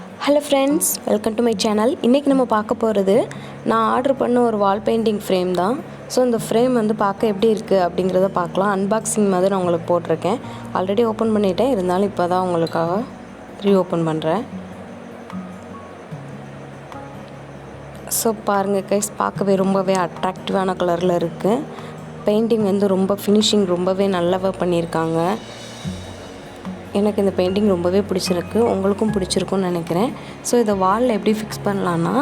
Hello friends, welcome to my channel. இன்றைக்கி நம்ம பார்க்க போகிறது நான் ஆர்டர் பண்ண ஒரு வால் பெயிண்டிங் ஃப்ரேம் தான். ஸோ இந்த ஃப்ரேம் வந்து பார்க்க எப்படி இருக்குது அப்படிங்கிறத பார்க்கலாம். அன்பாக்சிங் மாதிரி நான் உங்களுக்கு போட்டிருக்கேன். ஆல்ரெடி ஓப்பன் பண்ணிட்டேன், இருந்தாலும் இப்போ தான் உங்களுக்காக ரீஓப்பன் பண்ணுறேன். ஸோ பாருங்கள் கைஸ், பார்க்கவே ரொம்பவே அட்ராக்டிவான கலரில் இருக்குது. பெயிண்டிங் வந்து ரொம்ப ஃபினிஷிங் ரொம்பவே நல்லாவே பண்ணியிருக்காங்க. எனக்கு இந்த பெயிண்டிங் ரொம்பவே பிடிச்சிருக்கு, உங்களுக்கும் பிடிச்சிருக்குன்னு நினைக்கிறேன். ஸோ இதை வாலில் எப்படி ஃபிக்ஸ் பண்ணலான்னா,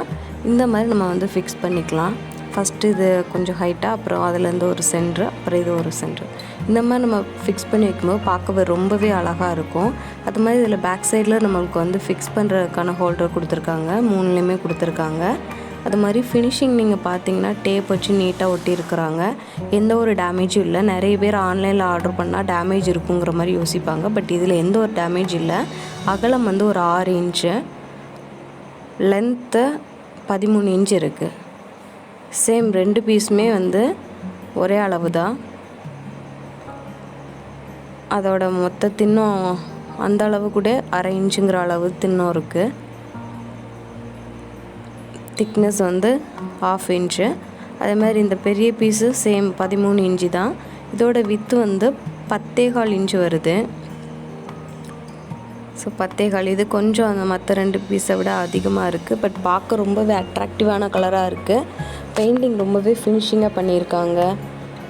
இந்த மாதிரி நம்ம வந்து ஃபிக்ஸ் பண்ணிக்கலாம். ஃபஸ்ட்டு இது கொஞ்சம் ஹைட்டாக, அப்புறம் அதுலேருந்து ஒரு சென்ட்ரு, அப்புறம் இது ஒரு சென்ட்ரு. இந்த மாதிரி நம்ம ஃபிக்ஸ் பண்ணி வைக்கும்போது பார்க்கவே ரொம்பவே அழகாக இருக்கும். அது மாதிரி இதில் பேக் சைடில் நம்மளுக்கு வந்து ஃபிக்ஸ் பண்ணுறதுக்கான ஹோல்டர் கொடுத்துருக்காங்க, மூணுலேயுமே கொடுத்துருக்காங்க. அது மாதிரி ஃபினிஷிங் நீங்கள் பார்த்தீங்கன்னா டேப் வச்சு நீட்டாக ஒட்டியிருக்கிறாங்க. எந்த ஒரு டேமேஜும் இல்லை. நிறைய பேர் ஆன்லைனில் ஆர்டர் பண்ணால் டேமேஜ் இருக்குங்கிற மாதிரி யோசிப்பாங்க. பட் இதில் எந்த ஒரு டேமேஜ் இல்லை. அகலம் வந்து ஒரு 6 இன்ச்சு, லென்த்து 13 இன்ச்சு இருக்குது. சேம் 2 பீஸுமே வந்து ஒரே அளவு தான். அதோட மொத்த தின்னும் அந்த அளவு கூட 1/2 இன்ச்சுங்கிற அளவு தின்னும் இருக்குது. திக்னஸ் வந்து 1/2 இன்ச்சு. அதே மாதிரி இந்த பெரிய பீஸு சேம் 13 இன்ச்சு தான். இதோட வித்து வந்து 10.25 இன்ச்சு வருது. ஸோ 10.25 இது கொஞ்சம் அந்த மற்ற 2 பீஸை விட அதிகமாக இருக்குது. பட் பார்க்க ரொம்பவே அட்ராக்டிவான கலராக இருக்குது. பெயிண்டிங் ரொம்பவே ஃபினிஷிங்காக பண்ணியிருக்காங்க.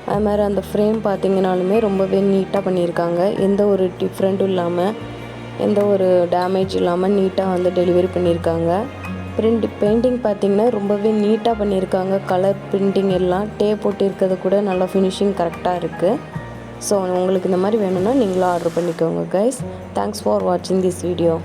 அது மாதிரி அந்த ஃப்ரேம் பார்த்திங்கனாலுமே ரொம்பவே நீட்டாக பண்ணியிருக்காங்க. எந்த ஒரு டிஃப்ரெண்ட்டும் இல்லாமல், எந்த ஒரு டேமேஜ் இல்லாமல் நீட்டாக வந்து டெலிவரி பண்ணியிருக்காங்க. பெயிண்டிங் பார்த்திங்கன்னா ரொம்பவே நீட்டாக பண்ணியிருக்காங்க. கலர் பிரிண்டிங் எல்லாம் டேப் போட்டு இருக்கிறது கூட நல்லா ஃபினிஷிங் கரெக்டாக இருக்குது. ஸோ உங்களுக்கு இந்த மாதிரி வேணும்னா நீங்களும் ஆர்டர் பண்ணிக்கோங்க கைஸ். தேங்க்ஸ் ஃபார் வாட்சிங் திஸ் வீடியோ.